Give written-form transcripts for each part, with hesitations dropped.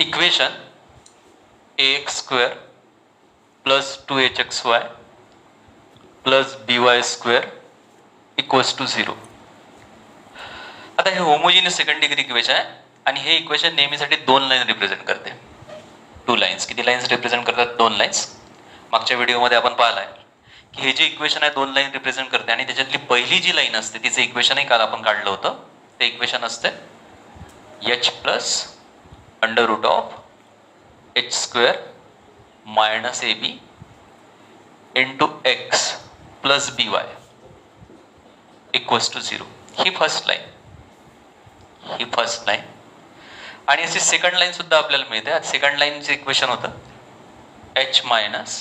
Equation ax² plus 2hxy plus by² equals to 0. आता हे homogeneous second degree equation आहे आणि हे इक्वेशन नेहमीसाठी 2 लाईन रिप्रेझेंट करते. 2 लाईन्स. किती लाईन्स रिप्रेझेंट करतात? 2 लाईन्स. मागच्या व्हिडिओमध्ये आपण पाहिलाय की हे जे इक्वेशन आहे 2 लाईन रिप्रेझेंट करते आणि त्याच्यातली पहिली जी लाईन असते तिचं इक्वेशनही काल आपण काढलं होतं. ते इक्वेशन असते h plus under root of h² minus ab into x plus by equals to 0. ही फर्स्ट लाईन. आणि अशी सेकंड लाईन सुद्धा आपल्याला मिळते. सेकंड लाईनचं इक्वेशन होतं h minus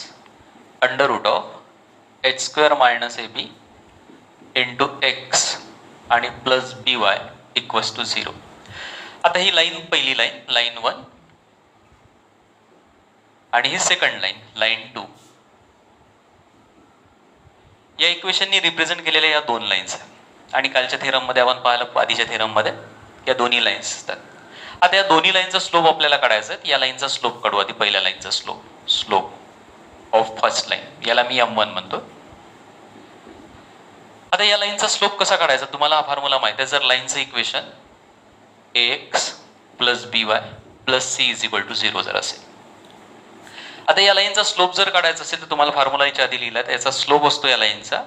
under root of h² minus ab into x आणि प्लस by इक्वल्स टू 0. आता ही लाईन पहिली लाईन 1 आणि ही सेकंड लाईन 2. या इक्वेशननी रिप्रेझेंट केलेल्या या 2 लाईन्स आहेत. आणि कालच्या थेरममध्ये आपण पाहिलं, आधीच्या थेरममध्ये या दोन्ही लाईन्स असतात. आता या दोन्ही लाईनचा स्लोप आपल्याला काढायचा आहे. या लाईनचा स्लोप काढू आधी. पहिल्या लाईनचा स्लोप ऑफ फर्स्ट लाईन, याला मी m1 म्हणतो. आता या लाईनचा स्लोप कसा काढायचा? तुम्हाला हा फॉर्म्युला माहिती आहे. जर लाईनचं equation ax plus by plus c is equal to 0 जर असेल. आता या लाईनचा स्लोप जर काढायचा असेल तर तुम्हाला फॉर्म्युला याच्या आधी लिहिला. याचा स्लोप असतो या लाईनचा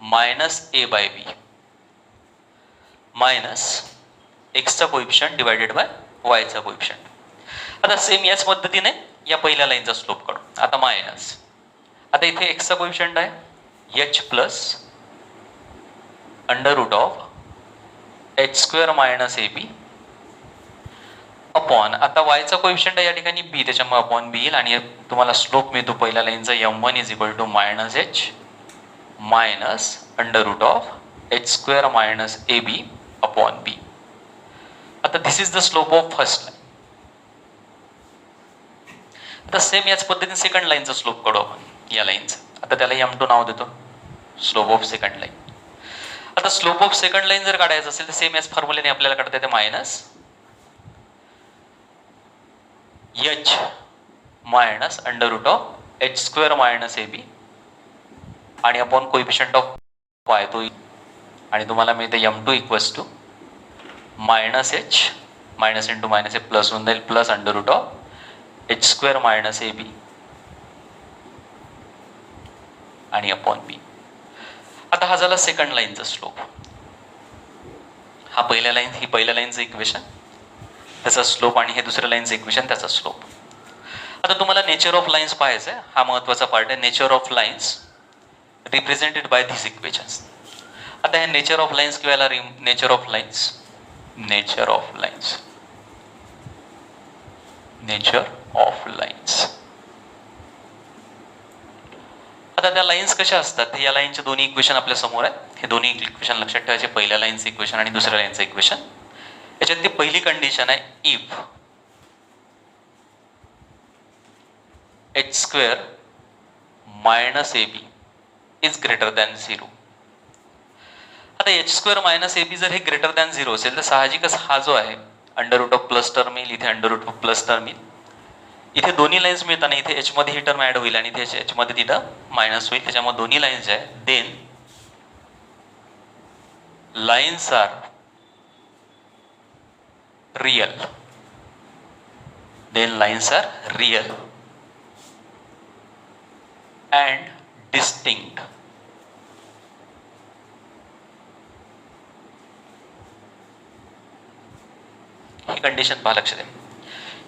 minus a by b minus एक्सचा कोइफिशियंट डिवायडेड बाय वायचा कोइफिशियंट. आता सेम याच पद्धतीने या पहिल्या लाईनचा स्लोप काढू. आता मायनस, आता इथे एक्सचा कोइफिशियंट आहे h plus under root of h² minus ab upon, आता वायचा कोइफिशियंट आहे या ठिकाणी b, त्याच्यामुळे अपॉन b येईल आणि तुम्हाला स्लोप मिळतो पहिल्या लाईनचा m1 is equal to minus h minus under root of h² minus ab upon b. आता this is the slope of first line. आता सेम याच पद्धतीने सेकंड लाईनचा स्लोप काढू आपण या लाईनचा. आता त्याला m2 नाव देतो, स्लोप ऑफ सेकंड लाईन. आता स्लोप ऑफ सेकंड लाईन जर काढायचं असेल तर सेम याच फॉर्म्युलेने आपल्याला काढता येते minus h minus under root of h² minus ab आणि अपॉन कोइफिशियंट ऑफ y तो, आणि तुम्हाला मिळते m2 equals to minus h minus into minus हे प्लस होऊन जाईल plus under root of h² minus ab आणि अपॉन b. आता हा झाला सेकंड लाईनचा स्लोप. हा पहिल्या लाईनचं इक्वेशन, त्याचा स्लोप, आणि हे दुसऱ्या लाईनचं इक्वेशन, त्याचा स्लोप. आता तुम्हाला नेचर ऑफ लाईन्स पाहायचं आहे. हा महत्वाचा पार्ट आहे. Nature of lines represented by this equations. आता हे नेचर ऑफ लाईन्स किंवा याला नेचर ऑफ लाईन्स. आता त्या लाईन्स कशा असतात? या लाईनचे दोन्ही इक्वेशन आपल्या समोर आहेत. हे दोन्ही इक्वेशन लक्षात ठेवायचे. पहिल्या लाईनचं इक्वेशन आणि दुसऱ्या लाईनचं इक्वेशन. याच्यात ती पहिली कंडिशन आहे if h² minus ab is greater than 0. आता h² मायनस ab जर हे ग्रेटर दॅन 0 असेल तर साहजिकच हा जो आहे under root of plus term येईल, इथे under root of plus term येईल. इथे दोन्ही लाईन्स मिळताना इथे h मध्ये ही टर्म ऍड होईल आणि इथे h मध्ये तिथं मायनस होईल. त्याच्यामुळे दोन्ही लाईन्स आहे then lines are real and distinct. ही कंडिशन पहा लक्षात आहे.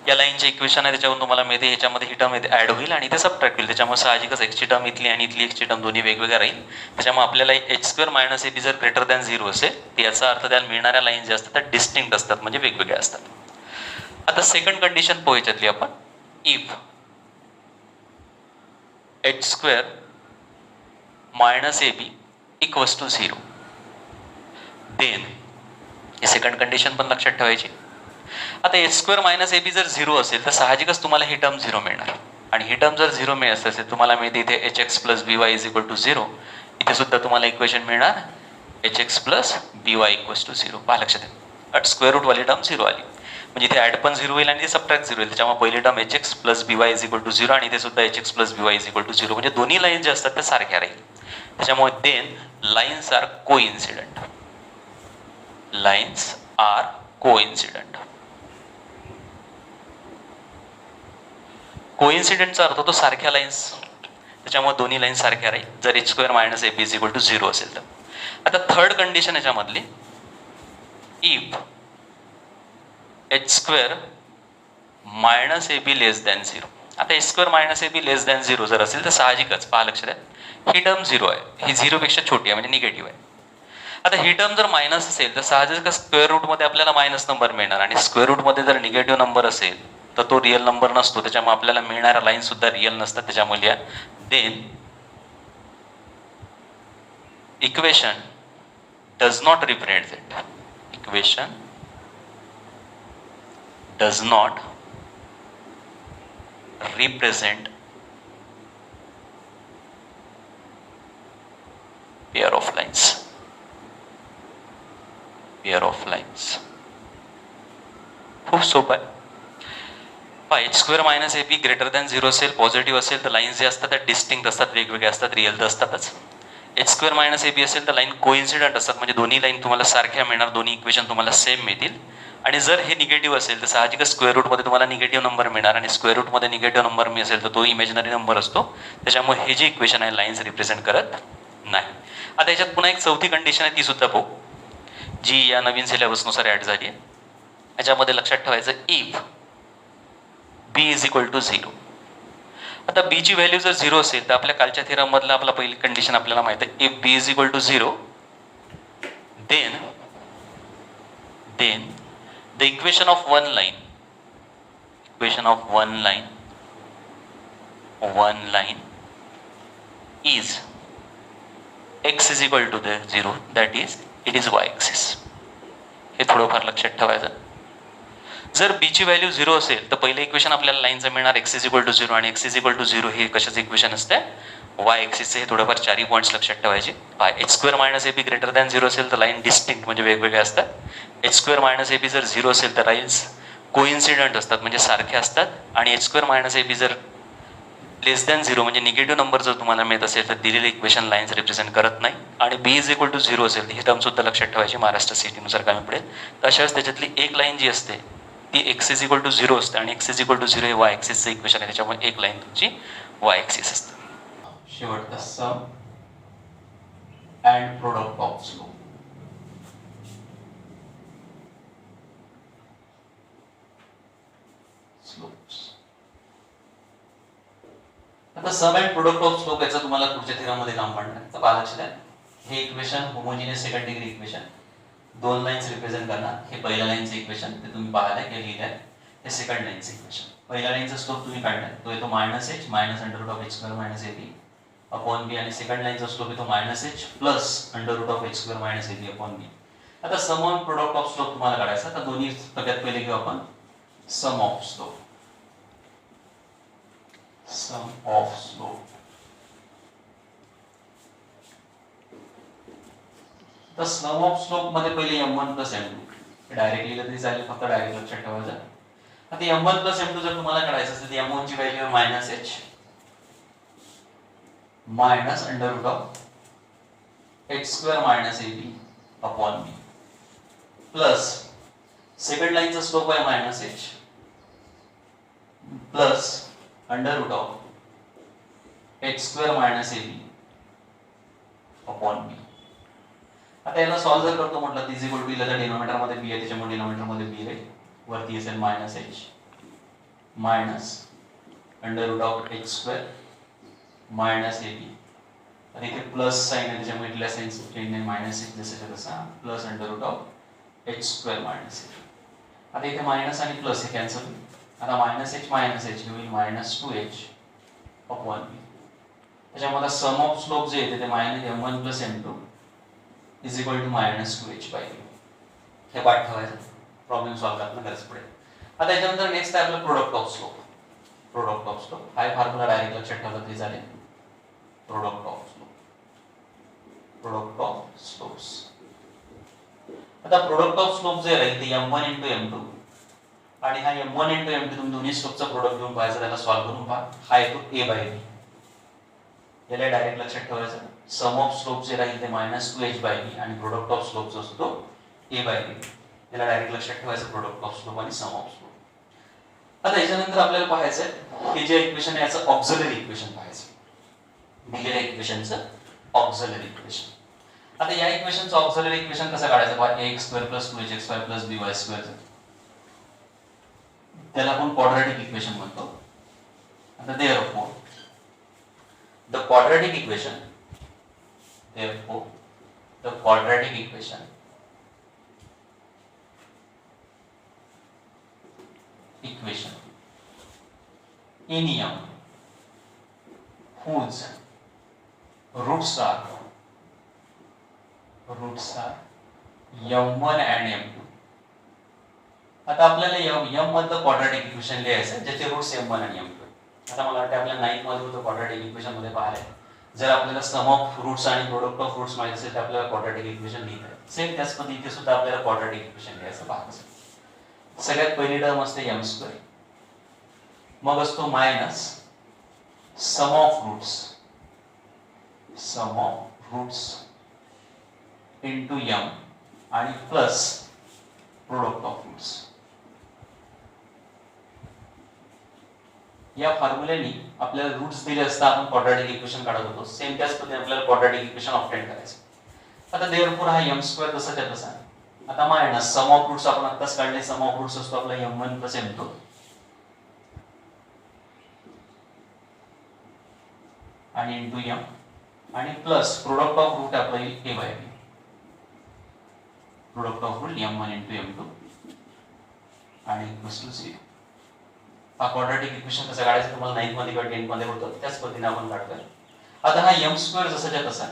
या लाईनचे इक्वेशन आहे त्याच्यावरून तुम्हाला मिळते ह्याच्यामध्ये ही टर्म ऍड होईल आणि ते सबट्रॅक्ट होईल. त्याच्यामुळे साहजिकच एक्सची टर्म इथली आणि इथली एक्सची टर्म दोन्ही वेगवेगळ्या राहील. त्याच्यामुळे आपल्याला h² मायनस ab जर ग्रेटर दॅन 0 असेल तर याचा अर्थ त्याला मिळणाऱ्या लाईन ज्या असतात त्या डिस्टिंक्ट असतात, म्हणजे वेगवेगळ्या असतात. आता सेकंड कंडिशन पोहायच्यातली आपण if h² minus ab equals to 0 then, ही सेकंड कंडिशन पण लक्षात ठेवायची. आता h² मायनस ab जर 0 असेल तर साहजिकच तुम्हाला ही टर्म 0 मिळणार आणि ही टर्म जर 0 मिळत असेल तुम्हाला मिळते इथे hx plus by is equal to 0. इथे सुद्धा तुम्हाला इक्वेशन मिळणार hx plus by equals to 0. पहा लक्षात आहे. स्क्वेअर रूट वाली टर्म 0 आली. म्हणजे इथे ॲड पण 0 होईल आणि ते सबट्रॅक्ट 0 होईल. त्याच्यामुळे पहिली term H X plus B Y is equal to 0 आणि इथे सुद्धा H X plus B Y is equal to 0. म्हणजे दोन्ही लाईन्स जे असतात त्या सारख्या राहील. त्याच्यामुळे then lines are coincident. Lines are coincident. कोइन्सिडंटचा अर्थ होतो सारख्या लाईन्स. त्याच्यामुळे दोन्ही लाईन सारख्या राहील जर h square minus A b is equal to 0 असेल तर. आता थर्ड कंडिशन याच्यामधली, if h square minus A b less than 0. आता एच स्क्वेअर मायनस ए बी लेस दॅन 0 जर असेल तर साहजिकच पहा लक्ष द्या, ही टर्म 0 आहे, ही 0 पेक्षा छोटी आहे म्हणजे निगेटिव्ह आहे. आता ही टर्म जर मायनस असेल तर साहजिकच स्क्वेअर रूटमध्ये आपल्याला मायनस नंबर मिळणार आणि स्क्वेअर रूटमध्ये जर निगेटिव्ह नंबर असेल तर तो रिअल नंबर नसतो. त्याच्यामुळे आपल्याला मिळणाऱ्या लाईन सुद्धा रिअल नसतात. त्याच्यामुळे then equation does not represent. Equation does not represent pair of lines. Pair of lines. खूप सोपं आहे. पहा एच स्क्वेअर मायनस ए बी ग्रेटर दॅन 0 असेल, पॉझिटिव्ह असेल तर लाईन्स जे असतात त्या डिस्टिंक्ट असतात, वेगवेगळे असतात, रिअल तर असतातच. एच स्क्वेअर मायनस ए बी असेल तर लाईन कोइन्सिडंट असतात, म्हणजे दोन्ही लाईन तुम्हाला सारख्या मिळणार, दोन्ही इक्वेशन तुम्हाला सेम मिळतील. आणि जर हे निगेटिव्ह असेल तर साहजिकच स्क्वेअर रूटमध्ये तुम्हाला निगेटिव्ह नंबर मिळणार आणि स्क्वेअर रूटमध्ये निगेटिव्ह नंबर मी असेल तर तो इमॅजिनरी नंबर असतो. त्याच्यामुळे हे जे इक्वेशन आहे लाईन्स रिप्रेझेंट करत नाही. आता याच्यात पुन्हा एक चौथी कंडिशन आहे, ती सुद्धा पाहू, जी या नवीन सिलेबसनुसार ॲड झाली आहे. याच्यामध्ये लक्षात ठेवायचं, if B is equal to 0. आता बी ची व्हॅल्यू जर 0 असेल तर आपल्या कालच्या थेरम मधला आपला पहिली कंडिशन आपल्याला माहिती आहे, if B is equal to 0 then the equation of one line is x is equal to the 0, that is it is y axis. हे थोडंफार लक्षात ठेवायचं. जर b ची व्हॅल्यू 0 असेल तर पहिलं इक्वेशन आपल्याला लाईनचं मिळणार x is equal to 0 आणि x is equal to 0 हे कशाचं इक्वेशन असते, y ॲक्सिसचे. हे थोडंफार चारही पॉईंट्स लक्षात ठेवायचे. एच स्क्वेअर मायनस ए बी ग्रेटर दॅन 0 असेल तर लाईन डिस्टिंक्ट म्हणजे वेगवेगळे असतात. एच स्क्वेअर मायनस ए बी जर 0 असेल तर लाईन्स कोइन्सिडंट असतात म्हणजे सारखे असतात. आणि एच स्क्वेअर मायनस ए बी जर लेस दॅन 0 म्हणजे निगेटिव्ह नंबर जर तुम्हाला मिळत असेल तर दिलेले इक्वेशन लाईन्स रिप्रेझेंट करत नाही. आणि बी इज इक्वल टू 0 असेल तर ही टर्म सुद्धा लक्षात ठेवायची, महाराष्ट्र सिटीनुसार कमी पडेल. तर अशाच त्याच्यातली एक लाईन जी असते ती एक्स इज इक्वल टू 0 असते आणि एक्स इज इक्वल टू 0 हे वाय ॲक्सिसचं इक्वेशन आहे. त्याच्यामुळे एक लाईन तुमची वाय ॲक्सिस असते. शेवटचा सम अँड प्रोडक्ट ऑफ स्लोप. आता सम अँड प्रोडक्ट ऑफ स्लोप याचं तुम्हाला पुढच्या थेरममध्ये काम पडणार. तर पहा लक्ष द्या, हे equation homogeneous second degree equation, दोन लाईन्स रिप्रेझेंट करणार. हे पहिल्या लाईनचं इक्वेशन ते तुम्ही पाहिलं हे लिहिलं आहे. हे सेकंड लाईनचं इक्वेशन. पहिल्या लाईनचा स्लोप तुम्ही काढलाय तो येतो minus h minus under root of h square minus A b upon b आणि सेकंड लाईनचा स्लोप येतो minus h plus under root of h square minus A b upon b. आता sum on product of slope तुम्हाला काढायचा. तर दोन्ही सगळ्यात पहिले घेऊ आपण sum of slope. Sum of slope. तर सम ऑफ स्लोप मध्ये पहिले m1 प्लस m2 डायरेक्टली लिहिलं तरी चालेल, फक्त डायरेक्ट लक्षात ठेवायचं. आता m1 प्लस m2 जर तुम्हाला काढायचं असेल तर m1 ची value minus h minus under root of x square minus A b upon b plus second लाईनचा स्लोप आहे minus h plus under root of x square minus A b upon b. आता याला solve जर करतो म्हटलं is equal to इला denominator मध्ये b आहे त्याच्यामुळे डिनोमिनेटर मध्ये बी राहील, वरती असेल minus h minus under root of x square minus A b आणि इथे प्लस साइन आहे त्याच्यामुळे इथल्या साइनचं चेंज नाही, मायनस एच जसं तसा plus under root of x square minus a. आता इथे मायनस आणि प्लस हे कॅन्सल होईल. आता मायनस एच होईल मायनस 2h अपॉन बी. त्याच्यामध्ये सम ऑफ स्लोप जे येते ते minus m1 plus m2 is equal to minus 2h bye बी. हे पाठ ठेवायचं, प्रॉब्लेम सॉल्व करताना गरज पडेल. आता याच्यानंतर नेक्स्ट आहे आपलं product of slope. Product of slope हा फॉर्म्युला डायरेक्ट लक्षात ठेवला तरी चालेल. Product of slope. Product of slopes. आता प्रोडक्ट ऑफ स्लोप जे राहील ते m1 into m2 आणि हा m1 इंटू m2 तुम्ही दोन्ही स्लोपचा प्रोडक्ट घेऊन पाहायचा, त्याला सॉल्व्ह करून पहा. हा येतो a बाय b. याला डायरेक्ट लक्षात ठेवायचं. सम ऑफ स्लोप जे राहील ते -2h बाय b आणि प्रोडक्ट ऑफ स्लोप जो असतो तो a बाय b. याला डायरेक्ट लक्षात ठेवायचं, प्रोडक्ट ऑफ स्लोप आणि सम ऑफ स्लोप. आता याच्यानंतर आपल्याला पाहायचं आहे, हे जे इक्वेशन आहे याचं ऑक्झिलरी इक्वेशन पाहायचं. दिलेल्या इक्वेशनचं ऑक्झिलरी इक्वेशन. आता या इक्वेशनचं ऑक्झिलरी इक्वेशन कसं काढायचं? ax² + 2hxy + by². त्याला आपण क्वाड्रॅटिक इक्वेशन म्हणतो. आता therefore the quadratic equation in m whose roots are m1 and m2. आता आपल्याला m मधलं क्वाड्रॅटिक इक्वेशन लिहायचं ज्याचे रूट्स m1 आणि m2. आता मला वाटतं आपल्या 9th मध्ये होतं क्वाड्रॅटिक इक्वेशन मध्ये पाहिलंय. जर आपल्याला सम ऑफ रूट्स आणि प्रोडक्ट ऑफ रूट्स माहिती असेल तर आपल्याला क्वाड्रॅटिक इक्वेशन लिहिता येईल. सेम त्याच पद्धतीने सुद्धा आपल्याला क्वाड्रॅटिक इक्वेशन लिहायचं पाहायचं. सगळ्यात पहिली टर्म असते m², मग असतो minus sum of roots into m आणि प्लस प्रोडक्ट ऑफ रूट्स. या फॉर्म्युल्याने आपल्याला रूट्स दिले असता आपण क्वाड्रॅटिक इक्वेशन काढत होतो. सेम त्याच पद्धतीने आपल्याला क्वाड्रॅटिक इक्वेशन ऑब्टेन करायचं. आता देअरफॉर हा m² तसाच्या तसा. आता मायनस सम ऑफ रूट्स आपण आत्ताच काढले. सम ऑफ रूट्स असतो आपला m1 + m2 आणि इंटू m आणि प्लस प्रोडक्ट ऑफ रूट आपला a by b. Product of root m1 × m2 आणि इक्वल्स टू 0. हा क्वाड्रॅटिक इक्वेशन कसं काढायचं तुम्हाला 9th मध्ये किंवा 10th मध्ये होतं, त्याच पद्धतीने आपण काढतोय. आता हा m² जसाच्या तसा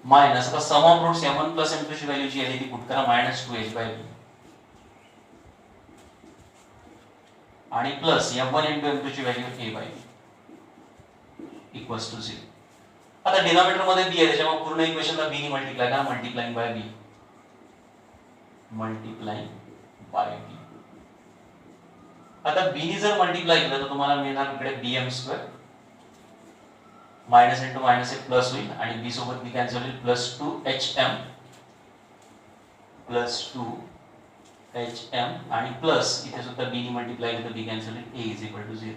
मायनस आता सम ऑफ रूट्स m1 + m2 ची व्हॅल्यू जी आली ती पुट करा -2h बाय b आणि प्लस m1 × m2 ची value a by b equals to 0. आता डिनॉमिनेटर मध्ये b आहे त्याच्यामुळे पूर्ण इक्वेशनला b ने मल्टिप्लाय करा. Multiplying by b. आता b ने जर मल्टिप्लाय केलं तर तुम्हाला मिळणार इकडे bm² मायनस इंटू मायनस एक प्लस होईल आणि b सोबत b कॅन्सल होईल +2hm आणि प्लस इथे सुद्धा b ने मल्टिप्लाय केलं तर b कॅन्सल होईल a = 0.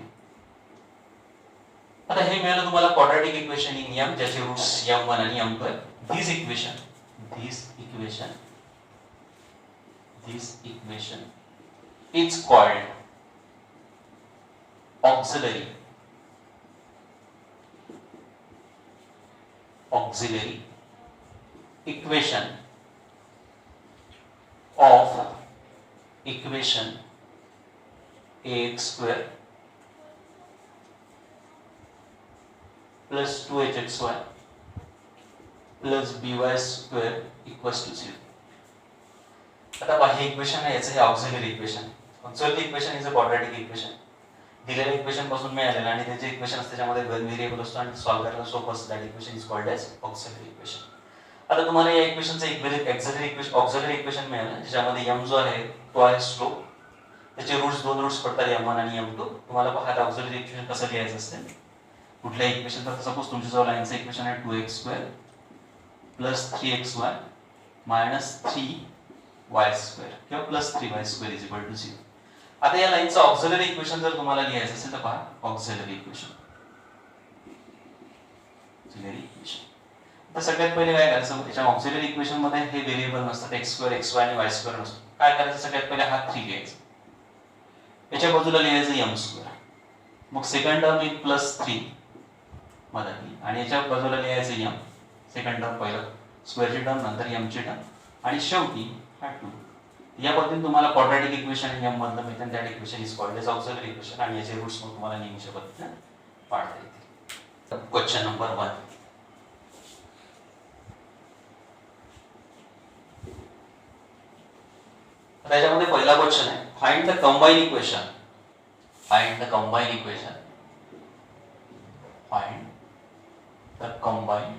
आता हे मिळालं तुम्हाला क्वाड्रॅटिक इक्वेशन इन m ज्याचे रूट्स m1 आणि m2 आहेत. This equation is called auxiliary equation of equation ax² + 2hxy + by² = 0. आता हे इक्वेशन आहे, याचं हे auxiliary equation. Auxiliary equation is a quadratic equation. दिलेल्या इक्वेशन पासून मिळालेलं आणि त्याचे इक्वेशन असते त्याच्यामध्ये गन व्हेरिएबल असतो आणि सॉल्व्ह करायला सोपं असतं. That equation is called as auxiliary equation. आता तुम्हाला या इक्वेशनचं ऑक्झिलरी इक्वेशन मिळालं ज्याच्यामध्ये m जो आहे तो आहे स्लोप. त्याचे रूट्स दोन रूट्स पडतात m1 आणि m2. तुम्हाला पहा ऑक्झिलरी इक्वेशन कसं लिहायचं असते. कुठल्या इक्वेशनचा सपोज तुमच्याजवळ लाईनचं इक्वेशन आहे 2x² + 3xy - 3y² किंवा +3y² = 0. आता या लाईनचं ऑक्झिलरी इक्वेशन जर तुम्हाला लिहायचं असेल तर पहा ऑक्झिलरी इक्वेशन. तर सगळ्यात पहिले काय करायचं, याच्या ऑक्झिलरी इक्वेशन मध्ये हे व्हेरिएबल नसतात x² xy आणि y² नसतो. काय करायचं, सगळ्यात पहिले हा 3 लिहायचा. याच्या बाजूला लिहायचं m². मग सेकंड टर्म येईल +3 मधातली आणि याच्या बाजूला लिहायचं m. सेकंड टर्म पहिलं स्क्वेअरची टर्म नंतर m ची टर्म आणि शेवटी हा 2. या पद्धतीने तुम्हाला क्वाड्रॅटिक इक्वेशन m मधलं मिळतं. That equation is called as auxiliary equation आणि याचे रूट्स मग तुम्हाला नेहमीच्या पद्धतीने पाडता येतील. Question number 1. त्याच्यामध्ये पहिला क्वेश्चन आहे find the combine equation. Find the combine equation. Find the combine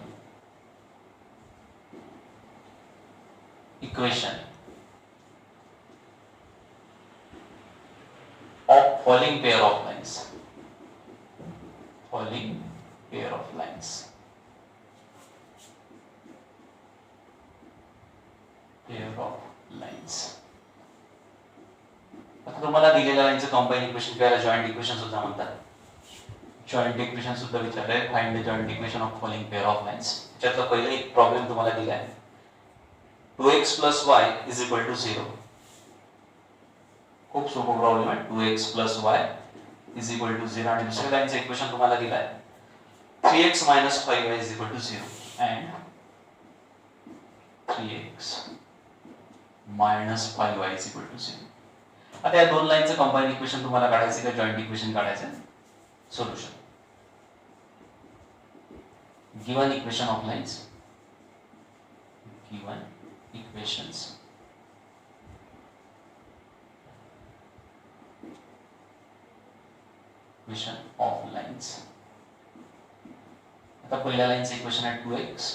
equation of falling pair of lines. Falling pair of lines. Pair of lines. आता तुम्हाला दिलेल्या लाईनचं कंबाईन इक्वेशन किंवा जॉइंट इक्वेशन सुद्धा म्हणतात. जॉइंट इक्वेशन सुद्धा विचारलंय. Find the joint equation of following pair of lines. त्याच्यातला पहिला एक प्रॉब्लेम तुम्हाला दिलाय. 2x plus y is equal to 0. खूप सोपा प्रॉब्लेम आहे. 2x plus y is equal to 0 आणि दुसऱ्या लाईनचं इक्वेशन तुम्हाला दिलाय 3x minus 5y is equal to 0 and 3x minus 5y is equal to 0. आता या दोन लाईनचं कंबाईन इक्वेशन तुम्हाला काढायचं का जॉइंट इक्वेशन काढायचं? Solution. Given equation of lines. Given equations. Equation of lines. आता पहिल्या लाईनचं इक्वेशन आहे 2x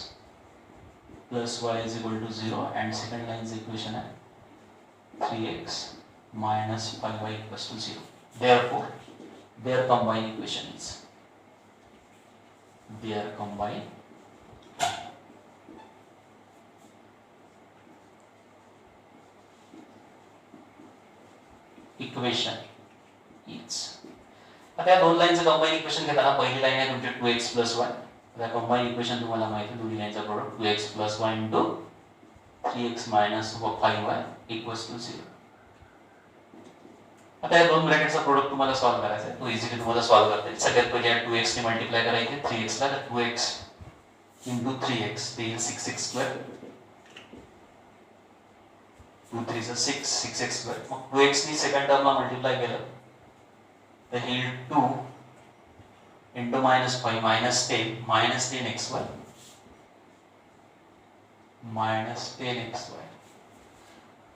plus y is equal to 0 and second लाईनचं equation आहे 3x minus 5y equals to 0. Therefore, their combined equation is आता या दोन लाईनचं combine equation घेताना पहिली line आहे तुमची 2x plus y. आता कंबाईन इक्वेशन तुम्हाला माहिती आहे दोन्ही लाईनचा product 2x plus y into 3x minus 5y equals to 0. आता या दोन ब्रॅकेटचा प्रोडक्ट तुम्हाला सॉल्व्ह करायचा आहे. तो इझिली तुम्हाला सॉल्व्ह करता येईल. सगळ्यात पहिले 2x ने मल्टिप्लाय करायचे 3x ला, तर 2x into 3x ते येईल 6x square. 2 3 is 6, 6x square. मग 2x ने सेकंड टर्मला मल्टिप्लाय केलं तर येईल 2 into -5 minus 10xy minus 10xy.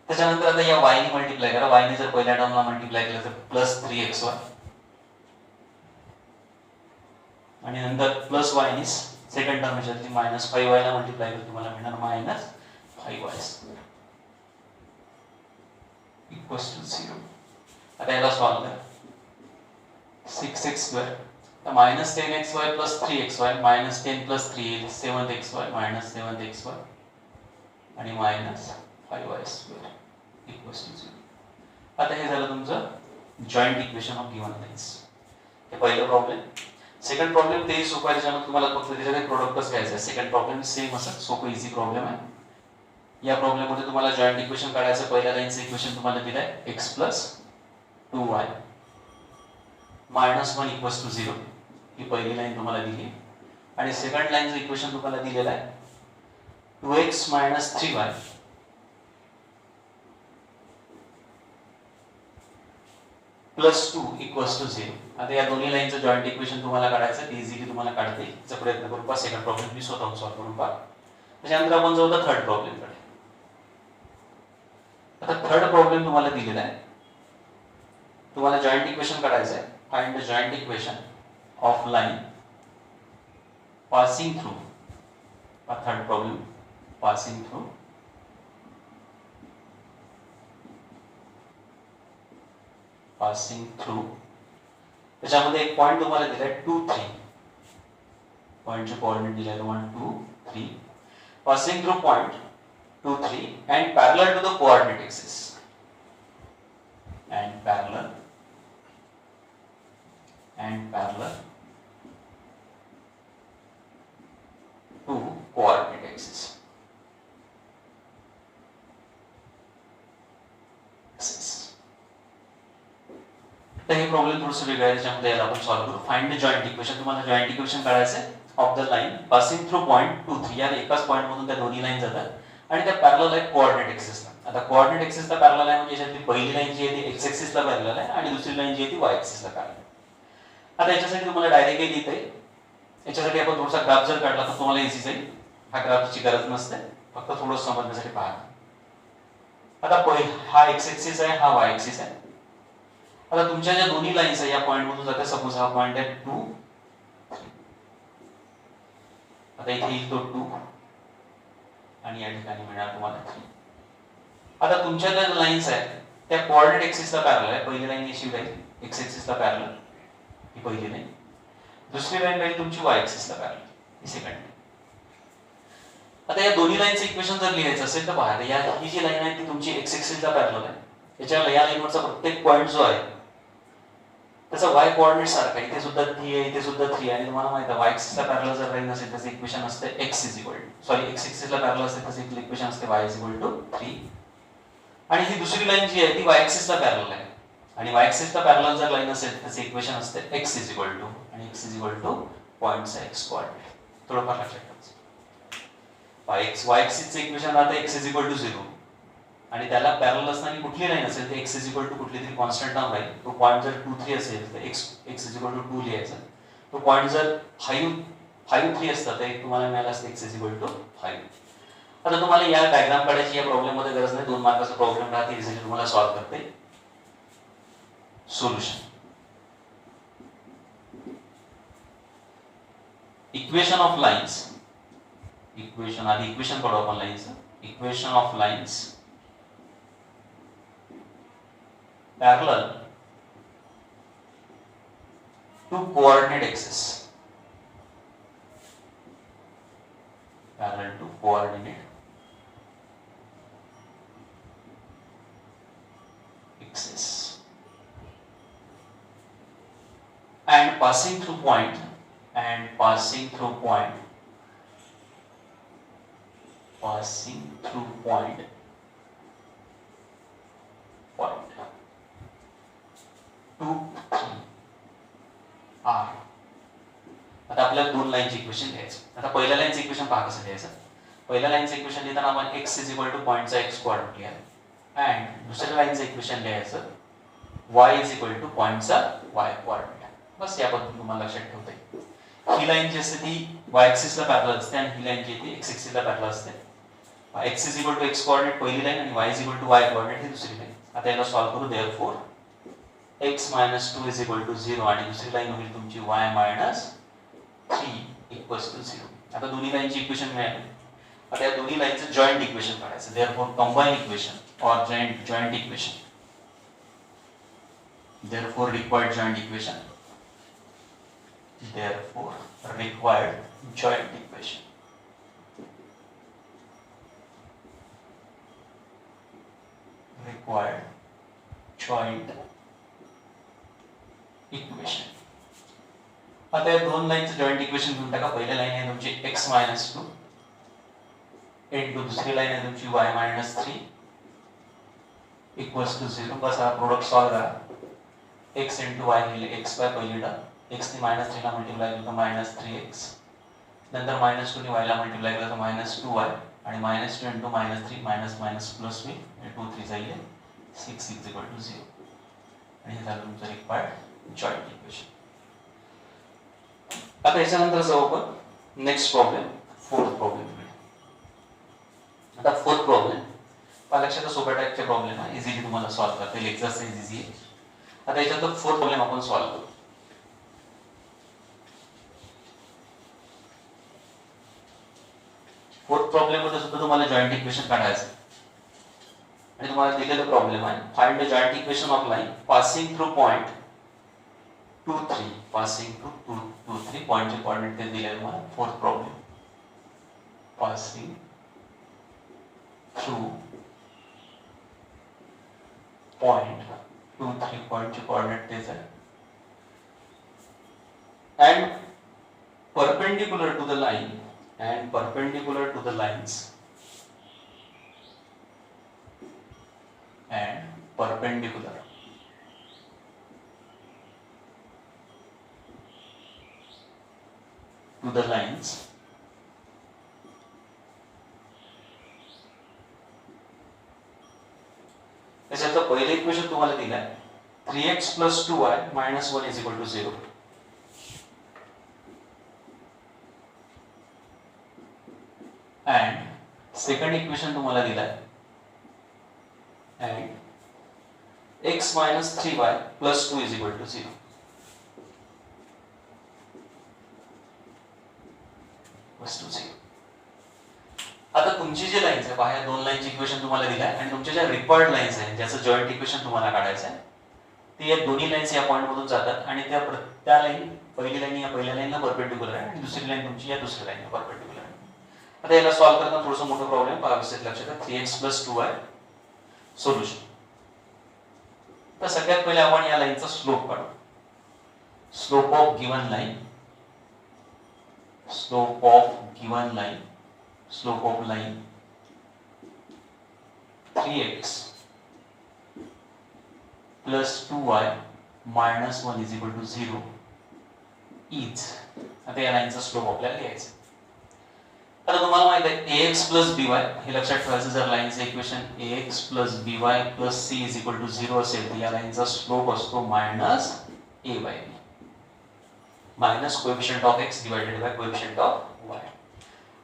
त्याच्यानंतर आता या y ने मल्टिप्लाय करा. y ने जर पहिल्या टर्मला मल्टिप्लाय केलं तर प्लस 3xy आणि नंतर प्लस y ने सेकंड टर्म मध्ये -5y ला मल्टिप्लाय केलं तुम्हाला मिळणार -5y इक्वल्स टू 0. आता याला सॉल्व्ह करा. 6x स्क्वेअर तर -10xy plus 3xy -10 plus 3 येईल 7xy -7xy आणि -5y स्क्वेअर इक्वल्स टू 0. आता हे झालं तुमचं joint equation of given lines. हे पहिलं प्रॉब्लेम. सेकंड प्रॉब्लेम तेही सोपं आहे, त्याच्यामध्ये तुम्हाला फक्त त्याच्यात प्रोडक्टच घ्यायचं आहे. सेकंड प्रॉब्लेम सेम असं सोपं इझी प्रॉब्लेम आहे. या प्रॉब्लेम मध्ये तुम्हाला जॉइंट इक्वेशन काढायचं. पहिल्या लाईनचं इक्वेशन तुम्हाला दिलं आहे x plus 2y -1 equals to 0. ही पहिली लाईन तुम्हाला दिली आणि सेकंड लाईनचं इक्वेशन तुम्हाला दिलेलं आहे 2x minus 3y plus 2 equals to 0. आता या दोन्ही लाईनचं जॉइंट इक्वेशन तुम्हाला काढायचं. इझिली तुम्हाला काढता येईल. याचा प्रयत्न करून पहा. सेकंड प्रॉब्लेम मी स्वतःहून सॉल्व्ह करून पहा. त्याच्यानंतर आपण जाऊ थर्ड प्रॉब्लेम कडे. आता थर्ड प्रॉब्लेम तुम्हाला दिलेला आहे. तुम्हाला जॉइंट इक्वेशन काढायचं आहे. Find the joint equation of line passing through. Third problem passing through त्याच्यामध्ये एक पॉइंट तुम्हाला दिलाय 2 3. पॉइंटचे कोऑर्डिनेट दिले 1 2 3. Passing through point 2 3 and parallel to the coordinate axis and parallel to coordinate axis. तर हे प्रॉब्लेम थोडंसं वेगळं आहे. त्याच्यामध्ये याला आपण सॉल्व्ह करू. Find the joint equation. तुम्हाला जॉइंट इक्वेशन काढायचं आहे of the line passing through point 2 3. या एकाच पॉइंट मधून त्या दोन्ही लाईन जातात आणि त्या पॅरलल आहे कोऑर्डिनेट एक्सिसला. आता कोऑर्डिनेट एक्सिसला पॅरलल आहे म्हणजे याच्यातली पहिली लाईन जी आहे ती एक्स एक्सिसला पॅरलल आहे आणि दुसरी लाईन जी आहे ती वाय एक्सिसला पॅरलल आहे. आता याच्यासाठी तुम्हाला डायरेक्टली लिहिता येईल. याच्यासाठी आपण थोडासा ग्राफ जर काढला तर तुम्हाला इझी जाईल. हा ग्राफची गरज नसते, फक्त थोडं समजण्यासाठी पहा. आता हा एक्स एक्सिस आहे, हा वाय एक्सिस आहे. आता तुमच्या ज्या दोन्ही लाईन्स आहे या पॉइंट मधून जाते. सपोज हा पॉइंट आहे 2. आता इथे येईल तो 2 आणि या ठिकाणी मिळणार तुम्हाला 3. आता तुमच्या ज्या लाईन्स आहेत त्या कोऑर्डिनेट एक्सिसला पॅरलल आहे. पहिली लाईन अशी राहील एक्स ऍक्सिसला पॅरलल, ही पहिली लाईन. दुसरी लाईन राहील तुमची वाय ऍक्सिसला पॅरलल, ही सेकंड लाईन. आता या दोन्ही लाईनचं इक्वेशन जर लिहायचं असेल तर पहा, या ही जी लाईन आहे ती तुमची एक्स ऍक्सिसला पॅरलल आहे. याच्या या लाईनवरचा प्रत्येक पॉईंट जो आहे त्याचा वाय कोऑर्डिनेट सारखा आहे. इथे सुद्धा 3 आहे, इथे सुद्धा 3 आहे. आणि तुम्हाला माहिती आहे वाय ऍक्सिसला पॅरलल जर लाईन असेल त्याचं इक्वेशन असते x एक्स ऍक्सिसला पॅरलल असेल त्याचं इक्वेशन असते y 3. आणि ही दुसरी लाईन जी आहे ती वाय ऍक्सिसला पॅरलल आहे. आणि वाय ऍक्सिसला पॅरलल जर लाईन असेल त्याचं इक्वेशन असते x आणि x पॉइंटचा x कोऑर्डिनेट. थोडंफार लक्षात ठेवायचं. वाय ऍक्सिसचं इक्वेशन राहतं x 0 आणि त्याला पॅरलल असताना कुठली लाईन असेल ते x कुठली तरी कॉन्स्टंट टर्म राहील. तो पॉइंट जर 2 3 असेल तर x 2 लिहायचा. तो पॉइंट जर 5 3 असता तर तुम्हाला मिळाला असतं x 5. आता तुम्हाला या डायग्राम काढायची या प्रॉब्लेम मध्ये गरज नाही. 2 मार्काचा प्रॉब्लेम राहते, इझिली तुम्हाला सॉल्व्ह करते. Solution. Equation of lines, equation आधी इक्वेशन काढू आपण लाईन्सचं. Equation of lines parallel to coordinate axis, parallel to coordinate axis and passing through point point 2 3 r. आता आपल्याला दोन लाईनचे इक्वेशन लिहायचं. आता पहिल्या लाईनचं इक्वेशन पहा कसं लिहायचं. पहिल्या लाईनचं इक्वेशन लिहिताना आपण x पॉइंटचा x कोऑर्डिनेट लिहायचा आणि दुसऱ्या लाईनचं इक्वेशन लिहायचं y पॉइंटचा y कोऑर्डिनेट. बस या पद्धतीने तुम्हाला लक्षात ठेवता येईल. ही लाईन जी असते ती y ऍक्सिसला पॅरलल असते आणि ही लाईन जी आहे ती x ऍक्सिसला पॅरलल असते. x x कोऑर्डिनेट पहिली लाईन आणि y y कोऑर्डिनेट ही दुसरी लाईन. आता याला सॉल्व्ह करू. देअरफॉर x - 2 0 आणि दुसरी लाईन होईल तुमची y - 3 0. आता दोन्ही लाईनची इक्वेशन मिळाली. आता या दोन्ही लाईनचं जॉइंट इक्वेशन काढायचं. देअरफॉर कंबाईन इक्वेशन और joint equation. Therefore required joint equation. Therefore required joint equation. Required joint equation. आता या दोन लाईनचं जॉइंट इक्वेशन घेऊन टाका. पहिल्या लाईन आहे तुमची x - 2 इनटू दुसरी लाईन आहे तुमची y - 3 0. बस हा प्रोडक्ट सॉल्व करा. x * y लिहिले x बाय पहिली टर्म. x ने -3 ला मल्टिप्लाय केलं तर -3x. नंतर -2 ने y ला मल्टिप्लाय केलं तर -2y आणि -2 * -3 मायनस प्लस होईल आणि 2 3 जाईल 6 0. आणि हे झालं तुमचं रिक्वायर्ड जॉइंट इक्वेशन. आता याच्यानंतर जाऊ आपण नेक्स्ट प्रॉब्लेम, फोर्थ प्रॉब्लेम. आता फोर्थ प्रॉब्लेम लक्षात सोप्या टाईपचे प्रॉब्लेम आहे, इझिली तुम्हाला सॉल्व्ह करता येईल. एक्झरसाइज इझी आहे. आता याच्यानंतर फोर्थ प्रॉब्लेम आपण सॉल्व्ह करू. फोर्थ प्रॉब्लेम मध्ये सुद्धा तुम्हाला जॉइंट इक्वेशन काढायचं आणि तुम्हाला दिलेला प्रॉब्लेम आहे find the joint equation of line passing through point 2 3. Passing through 2 3 पॉइंटचे कोऑर्डिनेट ते दिले तुम्हाला. Fourth problem passing through point 2 3 पॉइंटचे कोऑर्डिनेट तेच आहे and perpendicular to the line and perpendicular to the lines and perpendicular to the lines त्याच्यातलं पहिलं equation तुम्हाला दिलं आहे 3x + 2y - 1 = 0. and second equation तुम्हाला दिला आहे and x - 3y + 2 = 0. आता तुमची जी लाईन्स आहे बाहेर दोन लाईनची इक्वेशन तुम्हाला दिलं आहे आणि तुमच्या ज्या रिक्वायर्ड लाईन्स आहेत ज्याचं जॉइंट इक्वेशन तुम्हाला काढायचं आहे ते या दोन्ही लाईन्स या पॉईंट मधून जातात आणि त्या लाईन पहिली लाईन या पहिल्या लाईनला परपेंडिक्युलर आहे आणि दुसरी लाईन तुमची या दुसऱ्या लाईनला परपेंडिक्युलर आहे. आता याला सॉल्व्ह करताना थोडंसं मोठं प्रॉब्लेम पहा व्यवस्थित लक्षात. 3x + 2y solution. तर सगळ्यात पहिले आपण या लाईनचा स्लोप काढू. Slope of given line, slope of given line, slope of line 3x plus 2y minus 1 is equal to 0 is. आता या लाईनचा स्लोप आपल्याला लिहायचा. आता तुम्हाला माहित आहे ax plus by हे लक्षात ठेवायचं. जर लाईनचं equation ax plus by plus c is equal to 0 असेल तर या लाईनचा स्लोप असतो minus a by b minus coefficient of x divided by coefficient of y.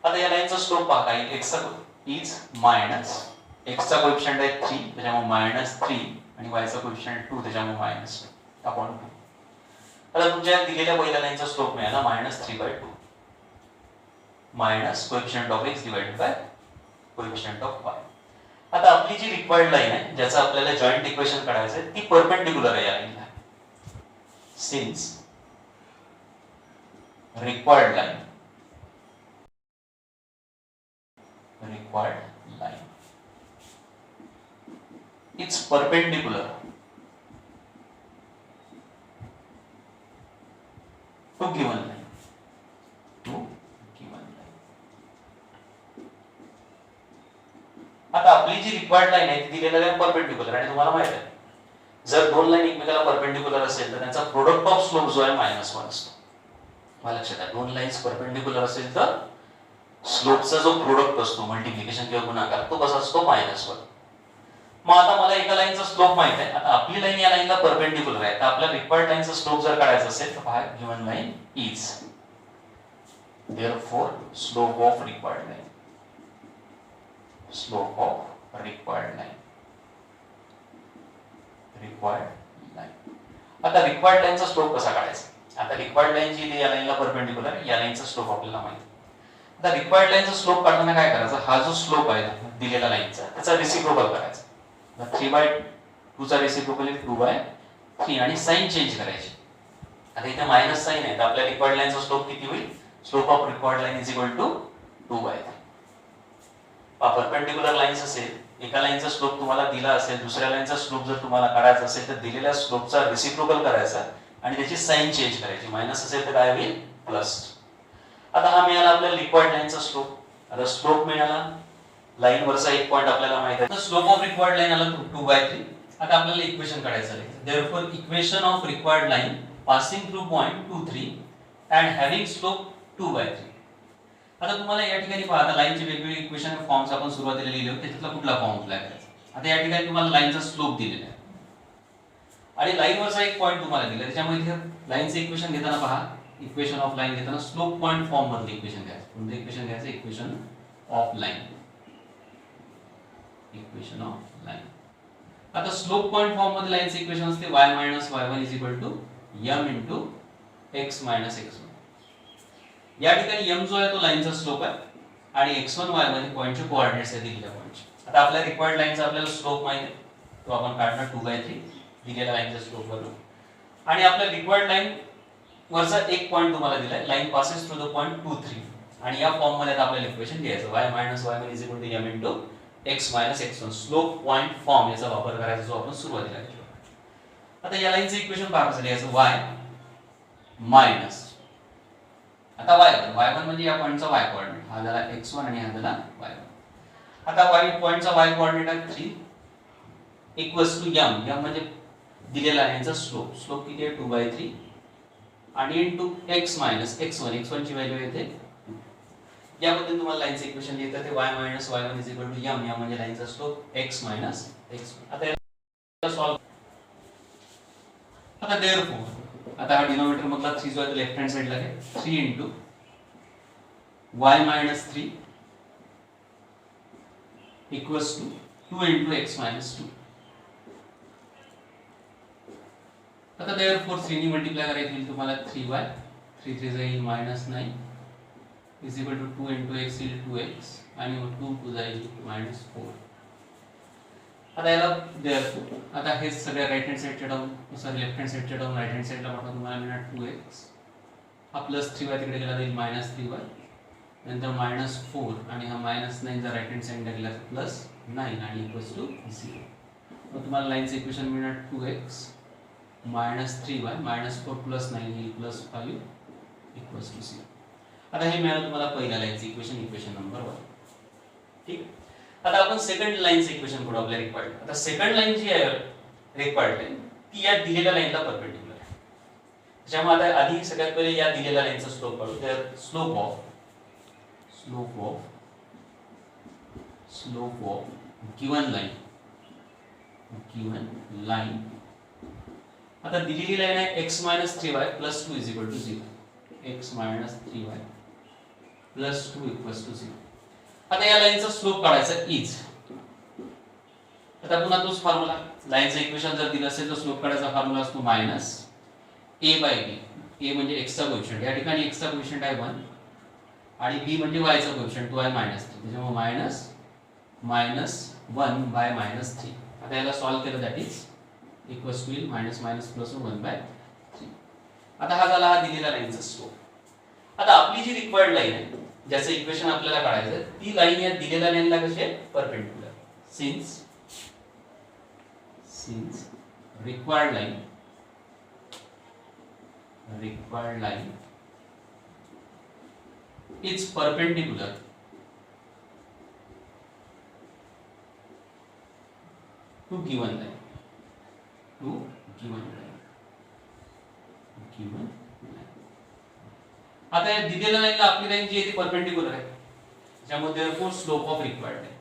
आता या लाईनचा स्लोप पहा काय x चा is minus x चा कोएफिशिएंट आहे 3 त्याच्यामुळे -3 आणि y चा कोएफिशिएंट 2 त्याच्यामुळे -2. आता तुमच्या दिलेल्या पहिल्या लाईनचा स्लोप मिळाला -3/2 minus coefficient of x divided by coefficient of y. आता आपली जी रिक्वायर्ड लाईन आहे ज्याचं आपल्याला जॉइंट इक्वेशन काढायचं आहे ती परपेंडिक्युलर आहे या लाईनला. Since required line it's perpendicular to given line. आता आपली जी रिक्वायर्ड लाईन आहे ती दिलेल्या लाईन परपेंडिक्युलर आणि तुम्हाला माहित आहे जर दोन लाईन एकमेकाला परपेंडिक्युलर असेल तर त्यांचा प्रोडक्ट ऑफ स्लोप जो आहे -1 असतो. मला लक्षात आहे दोन लाईन्स परपेंडिक्युलर असेल तर स्लोपचा जो प्रोडक्ट असतो मल्टिप्लिकेशन किंवा गुणाकार तो कसा असतो -1. मग आता मला एका लाईनचा स्लोप माहित आहे. आता आपली लाईन या लाईनला परपेंडिक्युलर आहे तर आपल्या रिक्वायर्ड लाईनचा स्लोप जर काढायचा असेल तर पहा given line is therefore slope of required line, slope of required line. आता रिक्वायर्ड लाईनचा स्लोप कसा काढायचा. आता रिक्वायर्ड लाईन जी या लाईनला परपेंडिक्युलर या लाईनचा स्लोप आपल्याला माहित आहे. आता रिक्वायर्ड लाईनचा स्लोप काढताना काय करायचं हा जो स्लोप आहे दिलेल्या लाईनचा त्याचा रेसिप्रोकल करायचा. 3/2 चा रेसिप्रोकल 2/3 आणि साइन चेंज करायची. आता इथे मायनस साइन आहे तर आपल्या रिक्वायर्ड लाईनचा स्लोप किती होईल. Slope of required line is equal to 2/3. Perpendicular lines असेल एका लाईनचा स्लोप तुम्हाला दिला असेल दुसऱ्या लाईनचा स्लोप जर तुम्हाला काढायचा असेल तर दिलेल्या स्लोपचा रेसिप्रोकल करायचा आणि त्याची साइन चेंज करायची. मायनस असेल तर काय होईल प्लस. आता हा मिळाला आपल्याला रिक्वायर्ड लाईनचा स्लोप. आता स्लोप मिळाला लाईन वरचा एक पॉइंट आपल्याला माहित आहे तर स्लोप ऑफ रिक्वायर्ड लाईन आला 2/3. आता आपल्याला इक्वेशन काढायचं आहे. Therefore equation of required line passing through point 2 3 and having slope 2/3. आता तुम्हाला या ठिकाणी पहा आता लाईनचे वेगवेगळे इक्वेशन फॉर्म्स आपण सुरुवातीला लिहिले होते त्यातला कुठला फॉर्म अप्लाय करायचा. आता या ठिकाणी तुम्हाला लाईनचा स्लोप दिलेला आहे आणि लाईन वरचा एक पॉइंट तुम्हाला दिला त्याच्यामुळे इथे लाईनचे इक्वेशन घेताना पहा इक्वेशन ऑफ लाईन घेताना स्लोप पॉइंट फॉर्म मधले इक्वेशन घ्यायचं. कोणते इक्वेशन घ्यायचं equation of line. Equation of line. आता स्लोप पॉइंट फॉर्म मध्ये लाईनचे इक्वेशन असते y - y1 m * x - x1. या ठिकाणी m जो आहे तो लाईनचा स्लोप आहे आणि x1 y1 हे पॉइंटचे कोऑर्डिनेट्स आहेत दिलेल्या पॉइंटचे. आता आपल्या रिक्वायर्ड लाईनचा आपल्याला स्लोप माहित आहे तो आपण काढणार 2/3 दिलेल्या लाईनच्या स्लोप वरून आणि आपल्या रिक्वायर्ड लाईन वरचा एक पॉइंट तुम्हाला दिलाय line passes through the point 2 3 आणि या फॉर्म मध्ये आपल्याला इक्वेशन घ्यायचं y - y1 m * x - x1 slope point form याचा वापर करायचा जो आपण सुरुवातीला केला. आता या लाईनचं इक्वेशन पहा कसं लिहायचं y मायनस आता y1 म्हणजे या पॉइंटचा y कोऑर्डिनेट हा झाला x1 आणि हा झाला y1. आता y पॉइंटचा y कोऑर्डिनेट आहे 3 इक्वल्स टू m म्हणजे दिलेला लाईनचा स्लोप किती आहे 2/3 आणि इनटू x - x1 ची व्हॅल्यू येते. यामध्ये तुम्हाला लाईनचे इक्वेशन लिहिता ते y - y1 m या म्हणजे लाईनचा स्लोप x - x1. आता याला सॉल्व आता देअरफॉर आता हा डिनोमिनेटर मधला 3 जो आहे तो लेफ्ट हँड साइडला आहे 3 into y - 3 equals to 2 into x - 2. आता देअरफॉर 3 ने मल्टिप्लाय करायला येईल तुम्हाला 3y 3 3 जाईल -9 is equal to 2 into x is 2x and 2 to the is -4. आता याला therefore आता हे सगळ्या राईट हँड साईडच्या टर्म सॉरी लेफ्ट हँड साईडच्या टर्म राईट हँड साईडला पाठवा तुम्हाला मिळणार 2x हा प्लस 3y तिकडे गेला जाईल -3y नंतर -4 आणि हा -9 जर राईट हँड साईडला गेला तर +9 आणि इक्वल्स टू 0. मग तुम्हाला लाईनचं इक्वेशन मिळणार 2x -3y -4 + 9 येईल +5 इक्वल्स टू 0. आता हे मिळालं तुम्हाला पहिल्या लाईनचं इक्वेशन नंबर 1. ठीक आहे. आता आपण सेकंड लाईनचं इक्वेशन पुढे आपल्या रिक्वायर्ड. आता सेकंड लाईन जी आहे रिक्वायर्ड लाईन ती या दिलेल्या लाईनला परपेंडिक्युलर आहे. त्याच्यामुळे आता आधी सगळ्यात पहिले या दिलेल्या लाईनचा स्लोप काढू. तर स्लोप ऑफ गिवन लाईन आता दिलेली लाईन आहे x - 3y + 2 = 0. x - 3y + 2 = 0. आता या लाईनचा स्लोप काढायचा इज. आता पुन्हा तोच फॉर्म्युला लाईनचं इक्वेशन जर दिलं असेल तर स्लोप काढायचा फॉर्म्युला असतो -a/b. a म्हणजे x चा कोएफिशिएंट या ठिकाणी x चा कोएफिशिएंट आहे 1 आणि b म्हणजे y चा कोएफिशिएंट तो आहे -3. त्याच्यामुळे -1/-3. आता याला सॉल्व्ह केलं दॅट इज इक्वल्स टू -1/3. आता हा झाला हा दिलेला लाईनचा स्लोप. आता आपली जी रिक्वायर्ड लाईन आहे ज्याचं इक्वेशन आपल्याला काढायचं ती लाईन या दिलेल्या लाईनला कशी आहे perpendicular. Since required line is perpendicular to given line. आता या दिलेल्या लाईनला आपली लाईन जी आहे ती परपेंडिक्युलर आहे ज्यामध्ये therefore slope of required line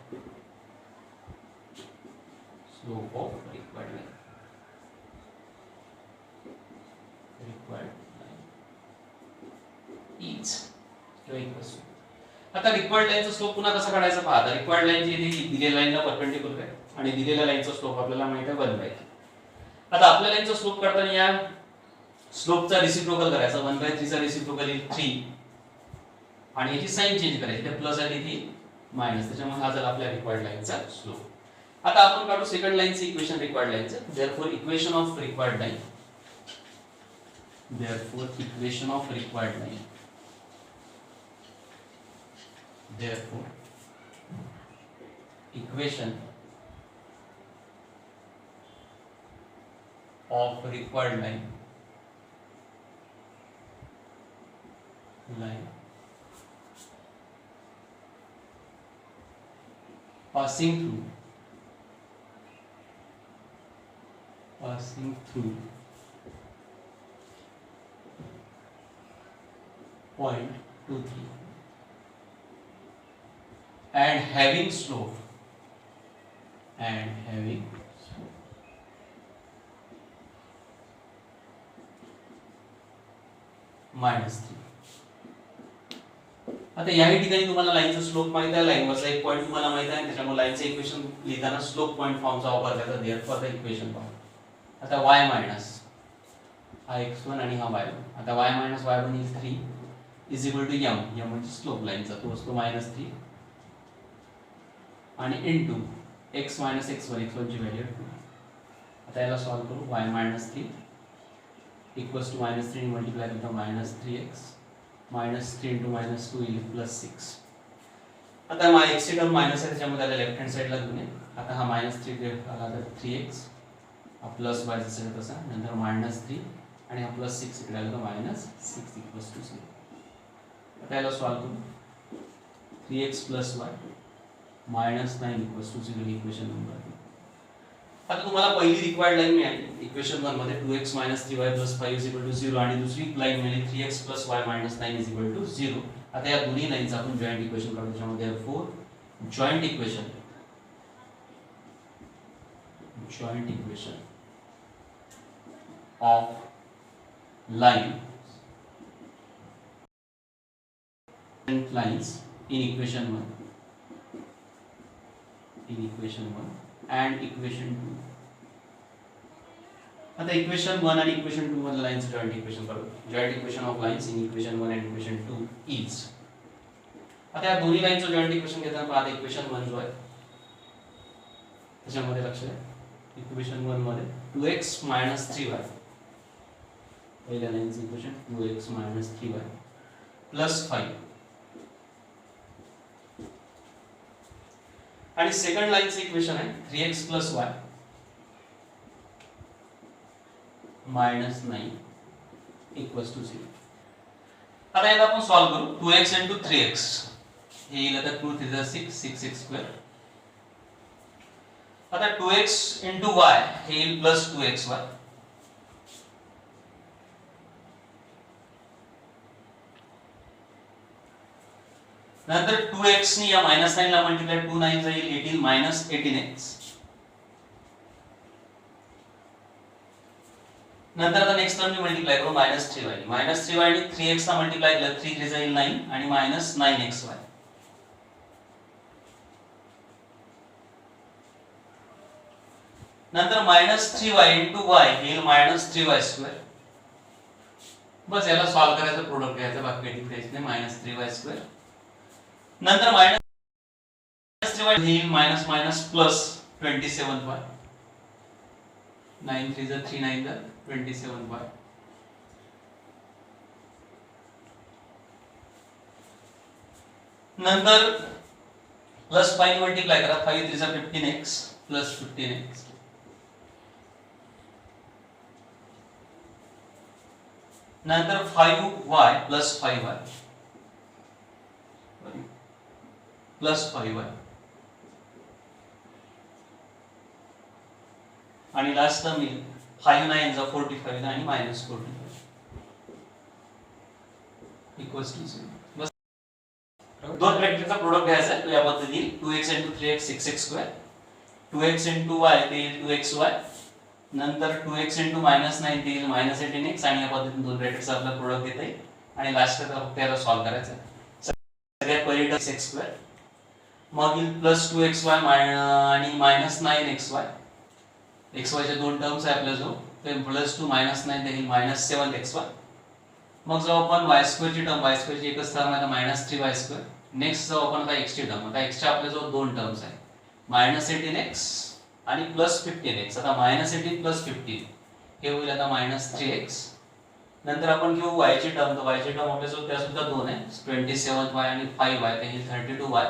is equals to. आता रिक्वायर्ड लाईनचा स्लोप पुन्हा कसा काढायचा पहा. आता रिक्वायर्ड लाईन जी दिलेल्या लाईनला परपेंडिक्युलर आहे आणि दिलेल्या लाईनचा स्लोप आपल्याला माहिती आहे 1/3. आता आपल्या लाईनचा स्लोप काढताना या स्लोपचा रेसिप्रोकल करायचा. 1/3 चा रेसिप्रोकल येईल 3 आणि याची साइन चेंज करायची. ते प्लस आली ती मायनस. त्याच्यामुळे हा झाला आपल्या रिक्वायर्ड लाईनचा स्लोप. आता आपण काढू सेकंड लाईनचं इक्वेशन रिक्वायर्ड लाईनचं. therefore equation of required line therefore equation of required line passing through point 2 3 and having slope -3. आता याही ठिकाणी तुम्हाला लाईनचा स्लोप माहित आहे. लाईनवरचा एक पॉइंट तुम्हाला माहित आहे. त्याच्यामुळे लाईनचं इक्वेशन लिहिताना स्लोप पॉइंट फॉर्मचा वापर करायचा. therefore the इक्वेशन पहा. आता y मायनस हा x1 आणि हा y1. आता y - y1 is 3 is equal to m. m म्हणजे स्लोप लाईनचा तो असतो -3 आणि into x - x1 ची व्हॅल्यू 2. आता याला सॉल्व्ह करू. y - 3 equals to -3 मल्टिप्लाय करता -3x -3 into -2 येईल +6. आता x ची टर्म मायनस आहे त्याच्यामध्ये आला लेफ्ट हँड साइडला घेऊन ये. आता हा -3 आला तर 3x हा प्लस y जसा तसा नंतर -3 आणि हा +6 इकडे आला तर -6 equals to 0. आता याला सॉल्व्ह करू. 3x + y -9 equals to 0 equation number 2. आता तुम्हाला पहिली रिक्वायर्ड लाईन मिळाली इक्वेशन 1 मध्ये 2x - 3y + 5 = 0 आणि दुसरी लाईन मिळाली 3x + y - 9 = 0. आता या दोन्ही लाईनचं आपण जॉइंट इक्वेशन काढू. त्याच्यामध्ये therefore joint equation of lines in equation 1 and equation 2. आता इक्वेशन 1 आणि इक्वेशन 2 मधल्या लाईनचं जॉइंट इक्वेशन करू. Joint equation of lines in equation 1 and equation 2 is. आता या दोन्ही लाईनचं जॉइंट इक्वेशन घेताना पहा. इक्वेशन 1 जो आहे त्याच्यामध्ये लक्ष द्या. इक्वेशन 1 मध्ये 2x मायनस 3y, पहिल्या लाईनचं equation 2x minus 3y plus 5, आणि सेकंड लाईनचं इक्वेशन आहे 3x plus y minus 9 equals to 0. आता याला आपण सॉल्व करू. 2x इंटू 3x हे येईल आता 2 3 6 6 6 स्क्वेअर. आता 2x इंटू y हे येईल प्लस 2xy, नंतर 2x नी या मायनस 9 ला मल्टिप्लाय 2 9 जाईल 18 मायनस 18x. नंतर आता नेक्स्ट टर्म मी मल्टिप्लाय करू मायनस 3y. मायनस 3y आणि 3x ला मल्टिप्लाय केलं 3 3 जाईल 9 आणि मायनस 9xy. नंतर मायनस 3y इंटू y येईल मायनस 3y स्क्वेअर. बस याला सॉल्व करायचं, प्रोडक्ट घ्यायचं, बाकी काही डिफरन्स नाही. मायनस 3y स्क्वेअर, नंतर मायनस 3y येईल minus minus plus 27y. 9 3 3 9 27y. नंतर प्लस 5 मल्टिप्लाय करा, 5 3 15x प्लस 15x. नंतर 5y plus 5y plus 5y, आणि लास्ट टर्म येईल 5 9 जा 45 आणि मायनस 45 इक्वल्स टू 0. बस दोन ब्रॅकेटचा प्रोडक्ट घ्यायचा आहे. या पद्धतीने 2x * 3x 6x square, 2x * y ते येईल 2xy, नंतर 2x * -9 ते येईल -18x, आणि या पद्धतीने दोन ब्रॅकेटचा आपला प्रोडक्ट घेता येईल. आणि लास्ट फक्त याला सॉल्व करायचं आहे. सगळ्यात पहिली टर्म 6x स्क्वेअर, मग येईल प्लस 2xy आणि -9xy. xy चे दोन टर्म्स आहे आपल्या जो, ते प्लस 2 -9 ते येईल -7xy. मग जो आपण y स्क्वेअर ची टर्म, y स्क्वेअर ची एकच टर्म आहे आता -3y स्क्वेअर. नेक्स्ट जो आपण आता x ची टर्म, आता x च्या आपल्या जो दोन टर्म्स आहे -18x आणि प्लस 15x. आता -18 प्लस 15 हे होईल आता -3x. नंतर आपण घेऊ y ची टर्म, तर y ची टर्म आपल्या जो त्या सुद्धा दोन आहे 27y आणि 5y ते येईल 32y,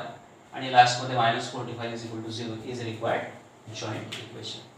आणि लास्ट मध्ये -45 = 0 इज रिक्वायर्ड जॉइंट इक्वेशन.